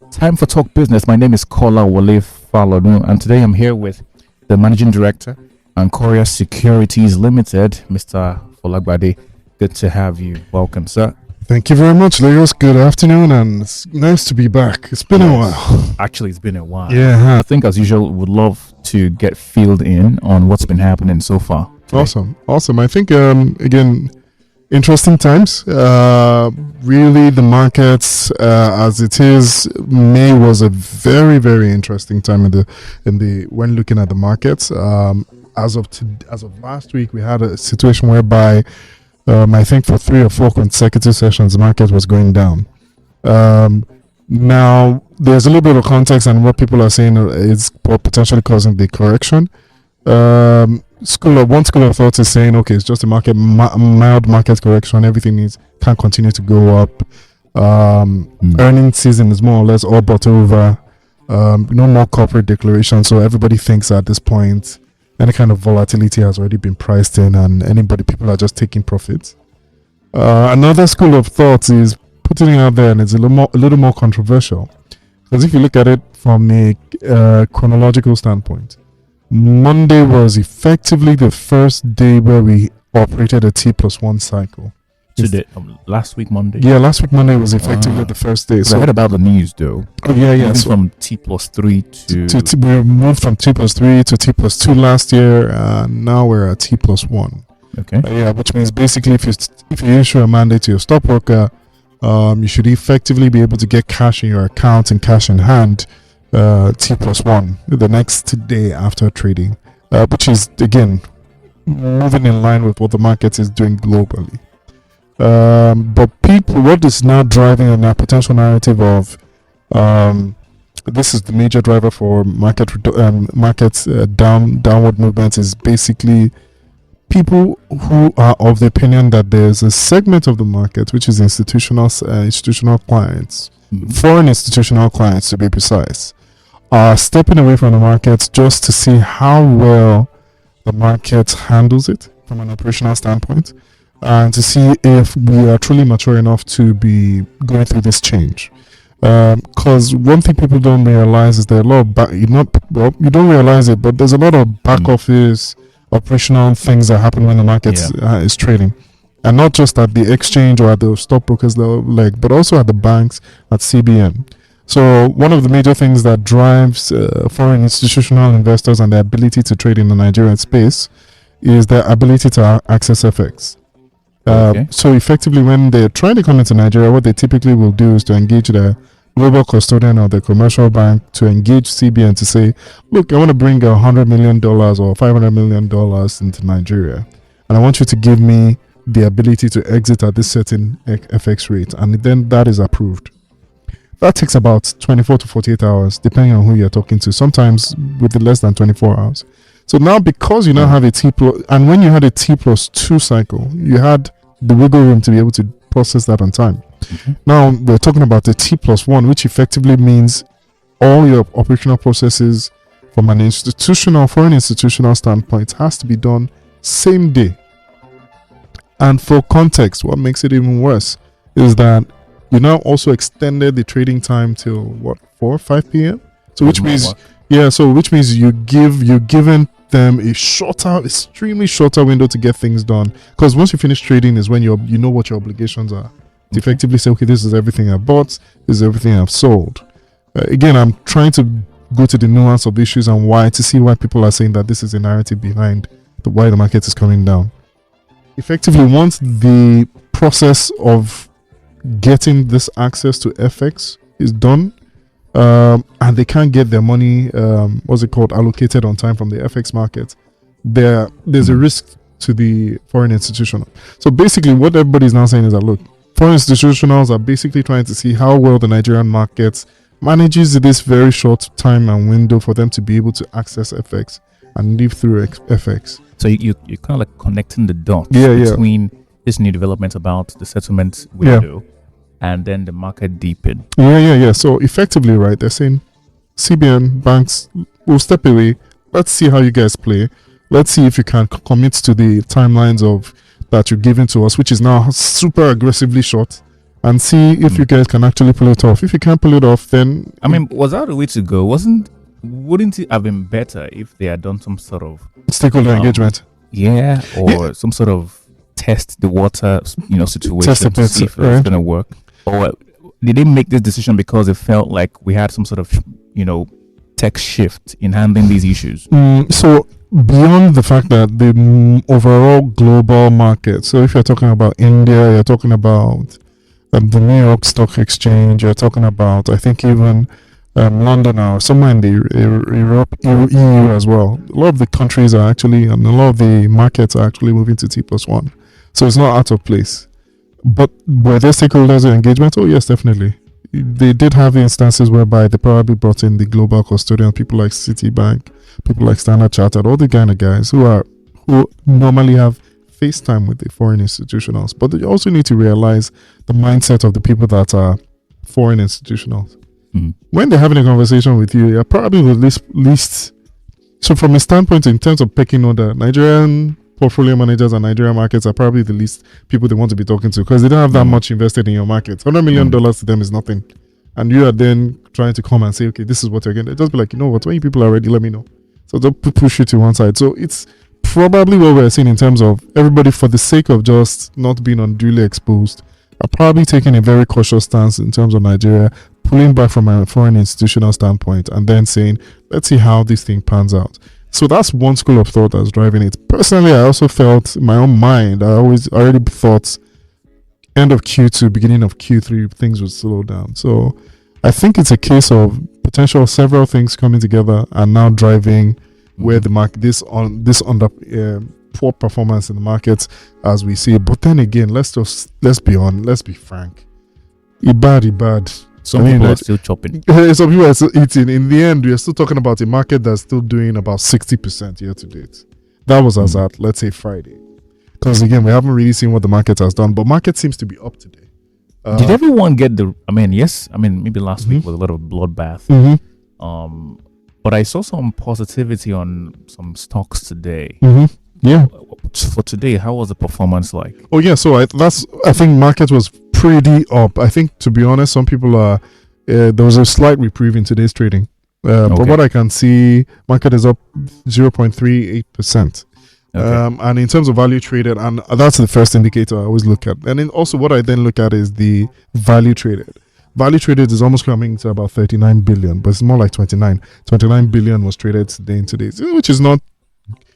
Time for Talk Business. My name is Kola Wale Falonu, and today I'm here with the Managing Director, Anchoria Securities Limited, Mr. Folagbade. Good to have you. Welcome, sir. Thank you very much, Lagos. Good afternoon, and it's nice to be back. It's been a while. Actually, it's been a while. Yeah. I think, as usual, would love to get filled in on what's been happening so far today. Awesome. I think, again, interesting times. Really, the markets, as it is, May was a very, very interesting time when looking at the markets. As of last week, we had a situation whereby I think for 3 or 4 consecutive sessions, the market was going down. Now, there's a little bit of context and what people are saying is potentially causing the correction. One school of thought is saying, okay, it's just a mild market correction. Everything can't continue to go up. Earnings season is more or less all but over. No more corporate declaration. So everybody thinks at this point any kind of volatility has already been priced in, and people are just taking profits. Another school of thought is putting it out there, and it's a little more controversial, because if you look at it from a chronological standpoint, Monday was effectively the first day where we operated a T+1 cycle. Today, last week Monday. Yeah, last week Monday was effectively the first day. So I heard about the news though. Oh yeah. So from T+3 to we moved from T+3 to T+2 last year, and now we're at T+1. Okay. Yeah, which means basically if you issue a mandate to your stockbroker, you should effectively be able to get cash in your account and cash in hand T+1 the next day after trading, which is again moving in line with what the market is doing globally. But what is now driving a potential narrative of this is the major driver for markets downward movements is basically people who are of the opinion that there's a segment of the market which is institutional clients, foreign institutional clients to be precise, are stepping away from the markets just to see how well the market handles it from an operational standpoint, and to see if we are truly mature enough to be going through this change. Because one thing people don't realize is there are a lot of you don't realize it, but there's a lot of back office operational things that happen when the market is trading, and not just at the exchange or at the stockbrokers level, but also at the banks, at CBN. So one of the major things that drives foreign institutional investors and their ability to trade in the Nigerian space is their ability to access FX. So effectively, when they're trying to come into Nigeria, what they typically will do is to engage the global custodian or the commercial bank to engage CBN to say, look, I want to bring $100 million or $500 million into Nigeria, and I want you to give me the ability to exit at this certain FX rate, and then that is approved. That takes about 24 to 48 hours, depending on who you're talking to, sometimes with less than 24 hours. So now, because you now have a and when you had a T+2 cycle, you had the wiggle room to be able to process that on time. Now we're talking about the T+1, which effectively means all your operational processes from an foreign institutional standpoint has to be done same day. And for context, what makes it even worse is that you now also extended the trading time till 5 p.m. So which means you've given them a extremely shorter window to get things done. Because once you finish trading is when you know what your obligations are. To effectively say, okay, this is everything I bought, this is everything I've sold. Again, I'm trying to go to the nuance of issues and to see why people are saying that this is a narrative behind why the market is coming down. Effectively, once the process of getting this access to FX is done, and they can't get their money, allocated on time from the FX market, there's a risk to the foreign institutional. So basically, what everybody's now saying is that, look, foreign institutionals are basically trying to see how well the Nigerian market manages this very short time and window for them to be able to access FX and live through FX. So you're kind of like connecting the dots between this new development about the settlement window and then the market deepen. Yeah. So effectively, right, they're saying CBN banks will step away. Let's see how you guys play. Let's see if you can commit to the timelines of that you're giving to us, which is now super aggressively short. and see if you guys can actually pull it off. If you can't pull it off, then I mean, was that the way to go? Wouldn't it have been better if they had done some sort of stakeholder engagement. Yeah, or some sort of test the water, situation Test to see if it's going to work? Or did they make this decision because it felt like we had some sort of, tech shift in handling these issues? So beyond the fact that the overall global market, so if you're talking about India, you're talking about the New York Stock Exchange, you're talking about, I think, even London or somewhere in the Europe, EU as well. A lot of the countries are actually, and a lot of the markets are actually moving to T+1. So it's not out of place. But were there stakeholders engagement? Oh, yes, definitely. They did have instances whereby they probably brought in the global custodian, people like Citibank, people like Standard Chartered, all the kind of guys who normally have FaceTime with the foreign institutionals. But you also need to realize the mindset of the people that are foreign institutionals. When they're having a conversation with you, you're probably the least. So from a standpoint in terms of pecking order, Nigerian portfolio managers and Nigerian markets are probably the least people they want to be talking to, because they don't have that much invested in your market. $100 million to them is nothing. And you are then trying to come and say, okay, this is what you're getting. Just be like, you know what, when you people are ready, let me know. So don't push you to one side. So it's probably what we're seeing in terms of everybody, for the sake of just not being unduly exposed, are probably taking a very cautious stance in terms of Nigeria, pulling back from a foreign institutional standpoint, and then saying, let's see how this thing pans out. So that's one school of thought that's driving it. Personally, I also felt in my own mind, I already thought end of Q2, beginning of Q3, things would slow down. So I think it's a case of potential several things coming together and now driving where the market, this poor performance in the markets as we see. But then again, let's be frank. Ibad. Some people are still chopping. Some people are still eating. In the end, we are still talking about a market that's still doing about 60% year to date. That was as at, let's say, Friday. Because again, we haven't really seen what the market has done, but market seems to be up today. Did everyone get maybe last week was a lot of bloodbath. But I saw some positivity on some stocks today. Yeah. For today, how was the performance like? Oh yeah, so I think market was pretty up. I think, to be honest, some people are there was a slight reprieve in today's trading. But what I can see, market is up 0.38%. And in terms of value traded, and that's the first indicator I always look at. And then also what I then look at is the value traded. Value traded is almost coming to about 39 billion, but it's more like 29. 29 billion was traded today in today's, which is not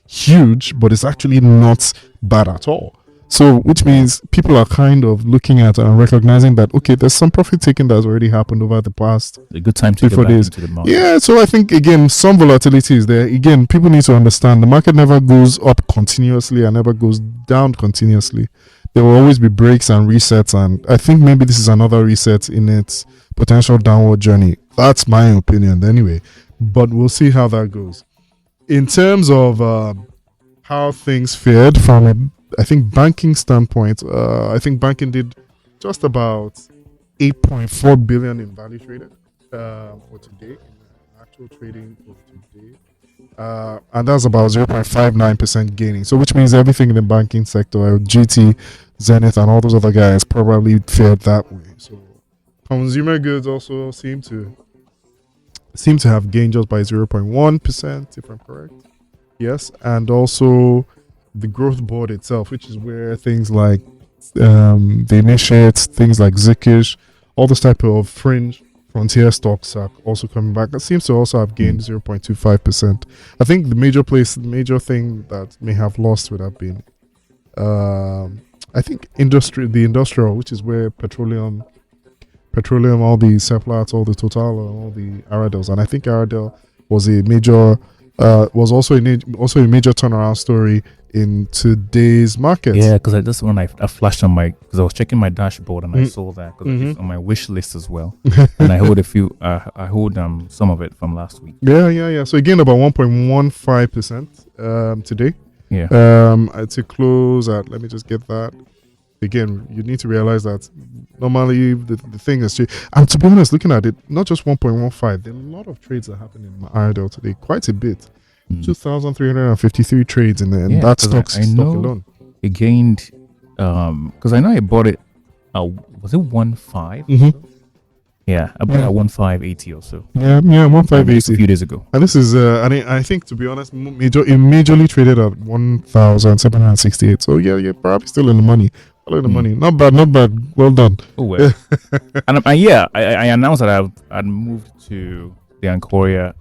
huge, but it's actually not bad at all. So, which means people are kind of looking at and recognizing that, okay, there's some profit taking that's already happened over the past a good time to 3-4 days. Into the market. Yeah, so I think, again, some volatility is there. Again, people need to understand the market never goes up continuously and never goes down continuously. There will always be breaks and resets, and I think maybe this is another reset in its potential downward journey. That's my opinion anyway, but we'll see how that goes. In terms of how things fared from a, I think, banking standpoint, I think banking did just about 8.4 billion in value traded for today, in actual trading of today. And that's about 0.59% gaining. So which means everything in the banking sector, GT, Zenith, and all those other guys probably fared that way. So consumer goods also seem to have gained just by 0.1%, if I'm correct. Yes, and also the growth board itself, which is where things like the initiates, things like Zikish, all this type of fringe frontier stocks are also coming back. It seems to also have gained 0.25%. I think the major thing that may have lost would have been, I think the industrial, which is where petroleum, all the Seplat, all the Total, all the Aradels, and I think Aradel was a major, was also a major turnaround story in today's market. Yeah, because this one I flashed on because I was checking my dashboard and I saw that because it's on my wish list as well, and I hold I hold some of it from last week. Yeah. So again, about 1.15% today. Yeah. To close at, let me just get that. Again, you need to realize that normally the thing has changed. And to be honest, looking at it, not just 1.15, there are a lot of trades that happen in Iredell today, quite a bit. 2,353 trades in there, and that stock alone. It gained, because I know I bought it, was was it 1.5? Mm-hmm. Yeah, about 1.580 or so. Yeah, 1.580 a few days ago. And this is, I think, to be honest, it majorly traded at 1,768. So yeah, you're probably still in the money. Still in the money. Not bad, not bad. Well done. Oh well. And I announced that I'd moved to the Anchoria,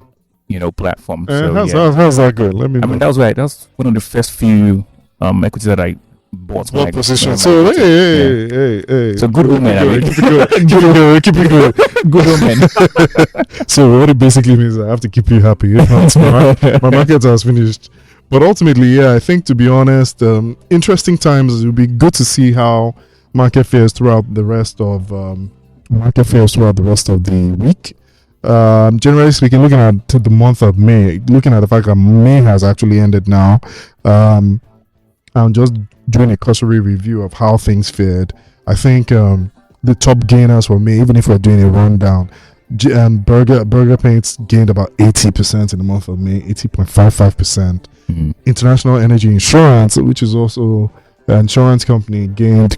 platform. So how's that going? Let me. I mean, that was one of the first few equities that I bought. What position? So hey. So good omen. Keep it going. Good omen. So what it basically means, I have to keep you happy. If not, my market has finished. But ultimately, yeah, I think, to be honest, interesting times. It would be good to see how market fares throughout the rest of the week. Generally speaking, looking at the month of May, looking at the fact that May has actually ended now, I'm just doing a cursory review of how things fared. I think the top gainers for me, even if we're doing a rundown, Burger Paints gained about 80% in the month of May, 80.55%. Mm-hmm. International Energy Insurance, which is also an insurance company, gained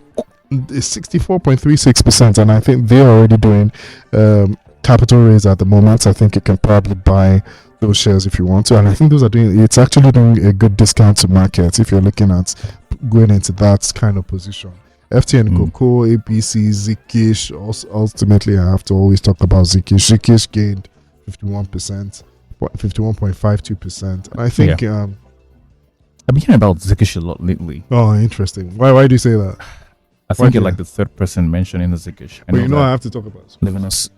64.36%, and I think they're already doing capital raise at the moment. I think you can probably buy those shares if you want to, and I think it's actually doing a good discount to market if you're looking at going into that kind of position. FTN Cocoa, APC, Zikish. Ultimately, I have to always talk about Zikish. Zikish gained 51.52%. And I think I've been hearing about Zikish a lot lately. Oh, interesting. Why do you say that? I think you're like the third person mentioning the Zikish. But I have to talk about it. Levinas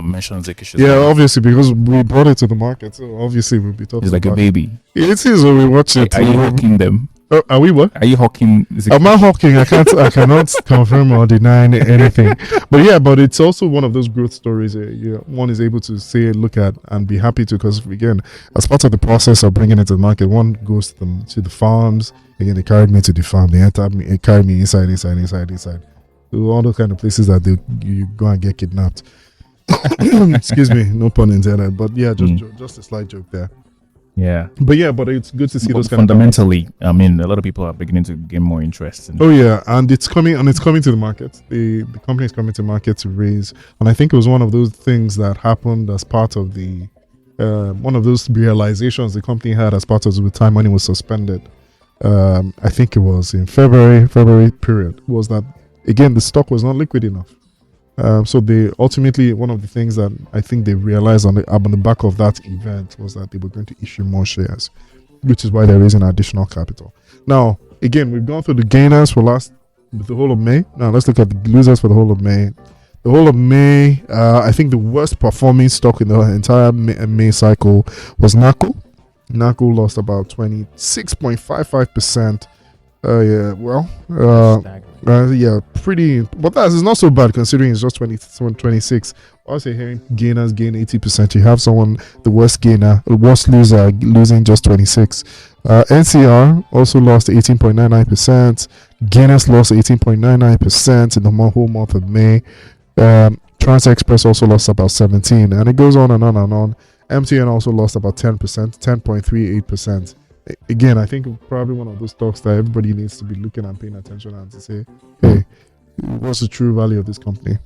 mentioned Zikish. Yeah, obviously, because we brought it to the market, so obviously we'll be talking. It's like a baby. It is when we watch it. Are you hawking them? Are we what? Are you hawking Zikish? I'm not hawking. I cannot confirm or deny anything. But it's also one of those growth stories. One is able to look at and be happy to, because again, as part of the process of bringing it to the market, one goes to the farms. Again, they carried me to the farm. They carried me inside. To all those kind of places that you go and get kidnapped. Excuse me, no pun intended. But yeah, just a slight joke there. Yeah. But it's good to see those kind fundamentally, I mean, a lot of people are beginning to gain more interest. Oh yeah, and it's coming to the market. The company is coming to market to raise, and I think it was one of those things that happened as part of the one of those realizations the company had as part of the time money was suspended. I think it was in February period, was that again the stock was not liquid enough. So they ultimately, one of the things that I think they realized on the back of that event was that they were going to issue more shares, which is why they're raising additional capital. Now, again, we've gone through the gainers for the whole of May. Now let's look at the losers for the whole of May. The whole of May, I think the worst performing stock in the entire May cycle was NACO. NACO lost about 26.55%. Pretty, but that is not so bad considering it's just 26. Also hearing gainers gain 80%. You have the worst loser losing just 26. NCR also lost 18.99%. Gainers lost 18.99% in the whole month of May. Trans Express also lost about 17, and it goes on and on and on. MTN also lost about 10%, 10.38%. Again, I think probably one of those stocks that everybody needs to be looking and paying attention and to say, hey, what's the true value of this company?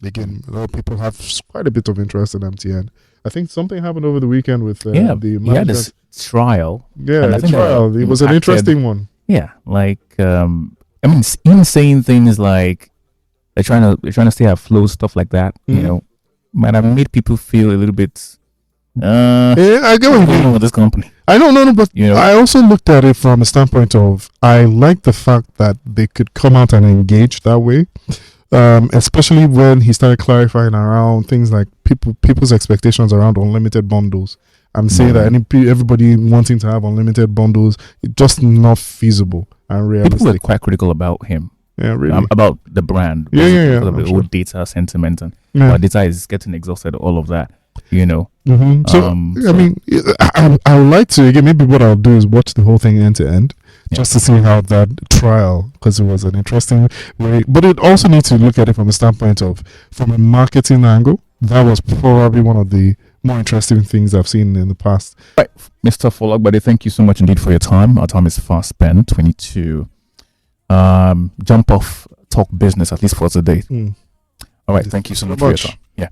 Again, a lot of people have quite a bit of interest in MTN. I think something happened over the weekend with he had this trial. Yeah, a trial. It was an interesting one. Yeah, like I mean, even saying things like they're trying to stay afloat, stuff like that. Mm-hmm. Might have made people feel a little bit. I get what you mean with this company. I don't know, but I also looked at it from a standpoint of I like the fact that they could come out and engage that way, especially when he started clarifying around things like people's expectations around unlimited bundles. I'm saying that everybody wanting to have unlimited bundles, it's just not feasible and realistic. People were quite critical about him. Yeah, really. About the brand. Yeah. Because of the whole data sentiment and data is getting exhausted. All of that. Mm-hmm. I mean, I would like to, again, maybe what I'll do is watch the whole thing end to end, just to see how that trial, because it was an interesting way, but it also needs to look at it from a standpoint of, from a marketing angle, that was probably one of the more interesting things I've seen in the past. Right, Mr. Folagbade, thank you so much indeed for your time. Our time is fast spent. We need to jump off, talk business, at least for today. All right. Thank you so much for your time. Yeah.